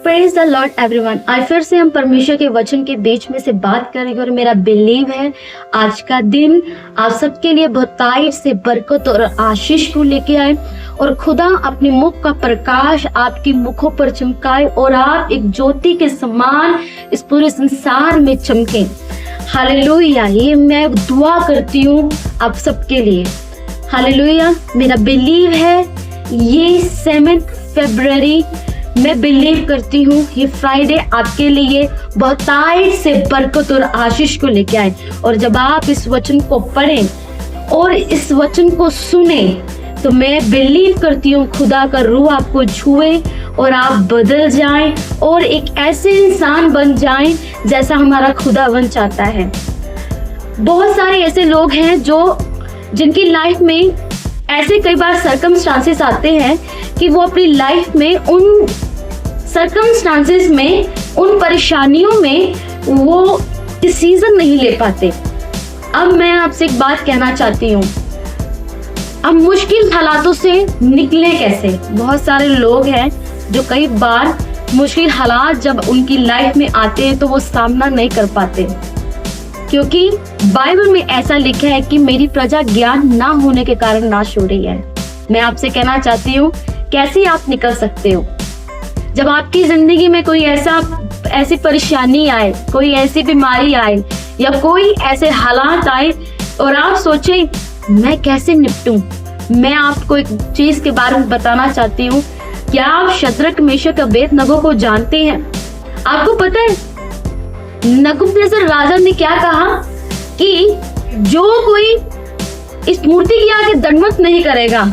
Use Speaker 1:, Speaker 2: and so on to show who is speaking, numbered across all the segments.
Speaker 1: Praise the Lord everyone. आज फिर से हम परमेश्वर के वचन के बीच में से बात करेंगे और मेरा बिलीव है आज का दिन आप सबके लिए बहुतायत से बरकत और आशीष को लेके आए और खुदा अपने मुख का प्रकाश आपकी मुखों पर चमकाए और आप एक ज्योति के समान इस पूरे संसार में चमके। हालेलुया। ये मैं दुआ करती हूँ आप सबके लिए। हालेलुया। मेरा बिलीव है ये 7 फरवरी मैं बिलीव करती हूँ ये फ्राइडे आपके लिए बहुतायत से बरकत और आशीष को लेके आए। और जब आप इस वचन को पढ़ें और इस वचन को सुने तो मैं बिलीव करती हूँ खुदा का रूह आपको छुए और आप बदल जाएं और एक ऐसे इंसान बन जाएं जैसा हमारा खुदावन चाहता है। बहुत सारे ऐसे लोग हैं जो जिनकी लाइफ में ऐसे कई बार सर्कमस्टांसेस आते हैं कि वो अपनी लाइफ में उन सर्कमस्टांसेस में उन परेशानियों में वो डिसीजन नहीं ले पाते। अब मैं आपसे एक बात कहना चाहती हूँ, अब मुश्किल हालातों से निकले कैसे। बहुत सारे लोग हैं जो कई बार मुश्किल हालात जब उनकी लाइफ में आते हैं तो वो सामना नहीं कर पाते, क्योंकि बाइबल में ऐसा लिखा है कि मेरी प्रजा ज्ञान ना होने के कारण नाश हो रही है। मैं आपसे कहना चाहती हूँ कैसे आप निकल सकते हो। जब आपकी जिंदगी में कोई ऐसी परेशानी आए, कोई ऐसी बीमारी आए या कोई ऐसे हालात आए और आप सोचे मैं कैसे निपटूं, मैं आपको एक चीज के बारे में बताना चाहती हूँ। क्या आप शद्रक मेशक अबेदनगो को जानते हैं? आपको पता है नबूकदनेस्सर राजा ने क्या कहा कि जो कोई इस मूर्ति की आगे दंडवत नहीं करेगा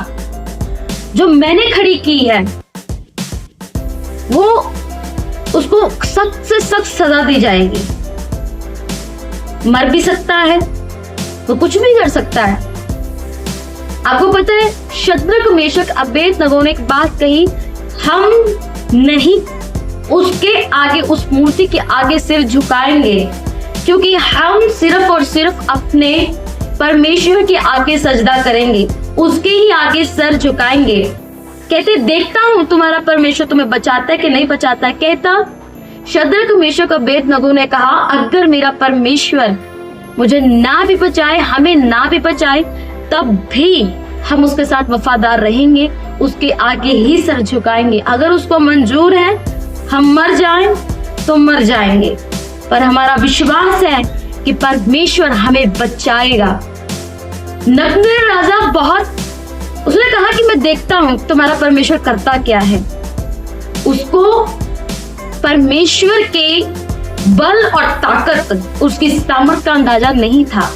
Speaker 1: जो मैंने खड़ी की है वो उसको सख्त से सख्त सजा दी जाएगी। मर भी सकता है, वो कुछ भी कर सकता है। आपको पता है शद्रक मेशक अबेदनगो ने एक बात कही, हम नहीं उसके आगे, उस मूर्ति के आगे सिर झुकाएंगे, क्योंकि हम सिर्फ और सिर्फ अपने परमेश्वर के आगे सजदा करेंगे, उसके ही आगे सर झुकाएंगे। कहते देखता हूं तुम्हारा परमेश्वर तुम्हें बचाता है कि नहीं बचाता है। कहता शद्रक मेशक अबेदनगो ने कहा अगर मेरा परमेश्वर मुझे ना भी बचाए, हमें ना भी बचाए, तब भी हम उसके साथ वफादार रहेंगे, उसके आगे ही सर झुकाएंगे। अगर उसको मंजूर है हम मर जाएं तो मर जाएंगे, पर हमारा विश्वास है कि परमेश्वर हमें बचाएगा। नबूकदनेस्सर राजा उसने कहा कि मैं देखता हूं तुम्हारा परमेश्वर करता क्या है। उसको परमेश्वर के बल और ताकत, उसकी सामर्थ का अंदाजा नहीं था।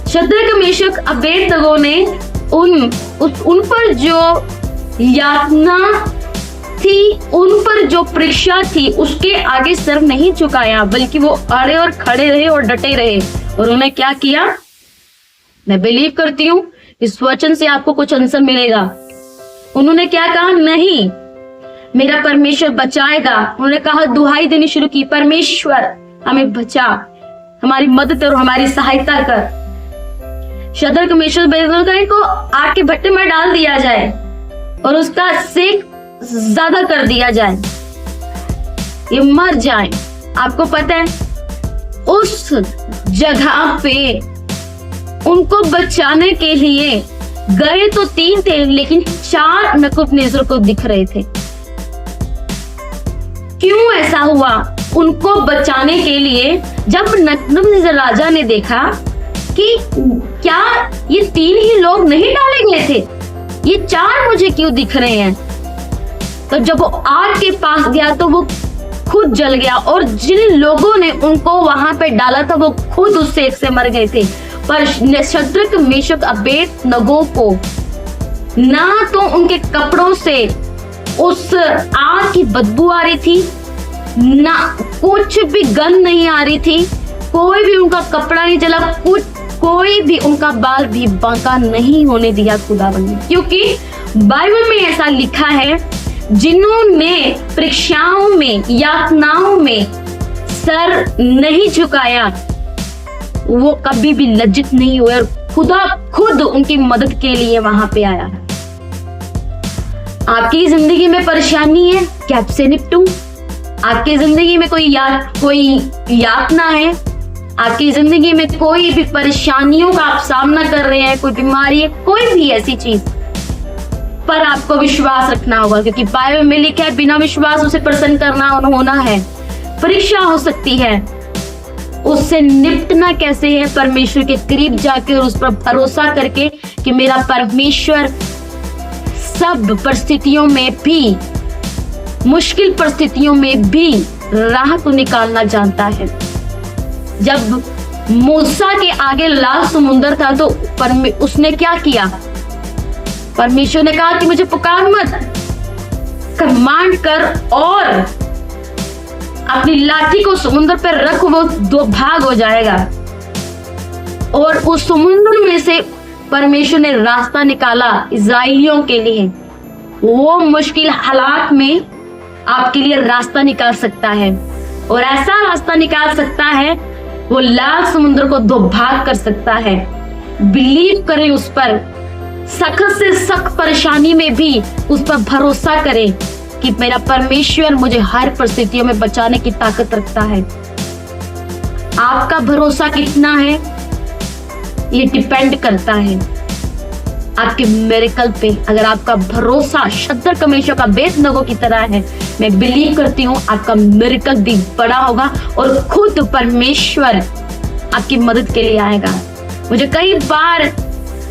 Speaker 1: शद्रक मेशक अबेदनगो ने उन पर जो यातना थी, उन पर जो परीक्षा थी, उसके आगे सर नहीं झुकाया, बल्कि वो अड़े और खड़े रहे और डटे रहे। और उन्होंने क्या किया? मैं बिलीव करती हूँ इस वचन से आपको कुछ आंसर मिलेगा। उन्होंने क्या कहा? नहीं, मेरा परमेश्वर बचाएगा। उन्होंने कहा, दुहाई देनी शुरू की, परमेश्वर हमें बचा, हमारी मदद और हमारी सहायता कर। शद्रक मेशक अबेदनगो को आग के भट्टे में डाल दिया जाए और उसका सेक ज्यादा कर दिया जाए, ये मर जाए। आपको पता है उस जगह पे उनको बचाने के लिए गए तो 3 थे, लेकिन 4 नबूकदनेस्सर को दिख रहे थे। क्यों ऐसा हुआ? उनको बचाने के लिए जब नबूकदनेस्सर राजा ने देखा कि क्या ये 3 ही लोग नहीं डाले गए थे, ये 4 मुझे क्यों दिख रहे हैं, तो जब वो आग के पास गया तो वो खुद जल गया और जिन लोगों ने उनको वहां पे डाला था वो खुद उस सेक से मर गए थे। पर शद्रक मेशक अबेदनगो को ना तो उनके कपड़ों से उस आग की बदबू आ रही थी, ना कुछ भी गंध नहीं आ रही थी, कोई भी उनका कपड़ा नहीं जला, कोई भी उनका बाल भी बांका नहीं होने दिया खुदावन ने। क्योंकि बाइबल में ऐसा लिखा है जिन्होंने परीक्षाओं में, यातनाओं में सर नहीं झुकाया वो कभी भी लज्जित नहीं हुए और खुदा खुद उनकी मदद के लिए वहां पे आया। आपकी जिंदगी में परेशानी है, कैसे निपटूं? आपकी जिंदगी में कोई यातना है, आपकी जिंदगी में कोई भी परेशानियों का आप सामना कर रहे हैं, कोई बीमारी है, कोई भी ऐसी चीज पर आपको विश्वास रखना होगा, क्योंकि बाइबल में लिखा है बिना विश्वास उसे प्रसन्न करना और होना है। परीक्षा हो सकती है, उससे निपटना कैसे है? परमेश्वर के करीब जाकर उस पर भरोसा करके कि मेरा परमेश्वर सब परिस्थितियों में भी, मुश्किल परिस्थितियों में भी राह को निकालना जानता है। जब मूसा के आगे लाल समुंदर था तो उसने क्या किया? परमेश्वर ने कहा कि मुझे पुकार मत, कमांड कर और अपनी लाठी को समुद्र पर रख, वो दो भाग हो जाएगा। और उस समुद्र में से परमेश्वर ने रास्ता निकाला इजराइलियों के लिए। वो मुश्किल हालात में आपके लिए रास्ता निकाल सकता है, और ऐसा रास्ता निकाल सकता है वो लाल समुद्र को दो भाग कर सकता है। बिलीव करें उस पर, सख्त से सख्त परेशानी में भी उस पर भरोसा करें कि मेरा परमेश्वर मुझे हर परिस्थितियों में बचाने की ताकत रखता है। आपका भरोसा कितना है ये डिपेंड करता है आपके मिरेकल पे। अगर आपका भरोसा शद्दर कमेशों का बेतनगों की तरह है, मैं बिलीव करती हूँ आपका मिरेकल भी बड़ा होगा और खुद परमेश्वर आपकी मदद के लिए आएगा। मुझे कई बार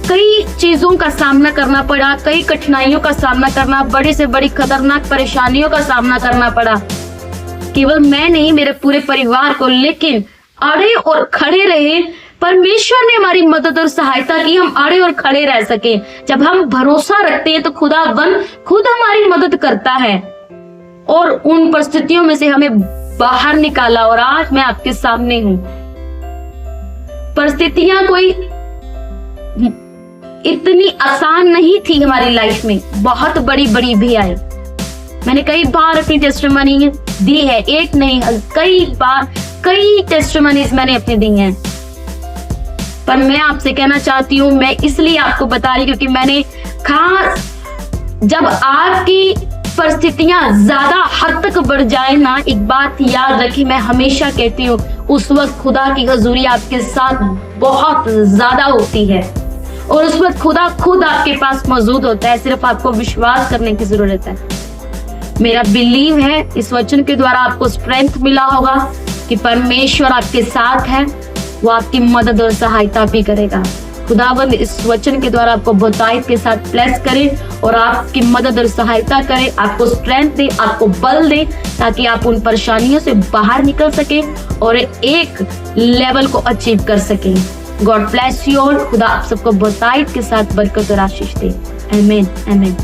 Speaker 1: कई चीजों का सामना करना पड़ा, कई कठिनाइयों का सामना करना, बड़ी से बड़ी खतरनाक परेशानियों का सामना करना पड़ा। केवल मैं नहीं, मेरे पूरे परिवार को, लेकिन अड़े और खड़े रहे। परमेश्वर ने हमारी मदद और सहायता की, हम अड़े और खड़े रह सके। जब हम भरोसा रखते हैं तो खुदावंद खुद हमारी मदद करता है और उन परिस्थितियों में से हमें बाहर निकाला। और आज मैं आपके सामने हूं। परिस्थितियां कोई इतनी आसान नहीं थी हमारी लाइफ में, बहुत बड़ी बड़ी भी आई। मैंने कई बार अपनी टेस्टिमनी दी है, एक नहीं कई बार कई टेस्टिमनीज मैंने अपनी दी हैं। पर मैं आपसे कहना चाहती हूँ, मैं इसलिए आपको बता रही क्योंकि मैंने खास जब आपकी परिस्थितियां ज्यादा हद तक बढ़ जाए ना, एक बात याद रखिए, मैं हमेशा कहती हूँ उस वक्त खुदा की हजूरी आपके साथ बहुत ज्यादा होती है और उस वक्त खुदा खुद आपके पास मौजूद होता है। सिर्फ आपको विश्वास करने की जरूरत है। मेरा बिलीव है इस वचन के द्वारा आपको स्ट्रेंथ मिला होगा कि परमेश्वर आपके साथ है, वो आपकी मदद और सहायता भी करेगा। खुदावंद इस वचन के द्वारा आपको बहुतायत के साथ ब्लेस करे और आपकी मदद और सहायता करे, आपको स्ट्रेंथ दे, आपको बल दे, ताकि आप उन परेशानियों से बाहर निकल सके और एक लेवल को अचीव कर सके। God bless you all. खुदा आप सबको बहुतायत के साथ बरकत और आशीष दे। आमीन आमीन।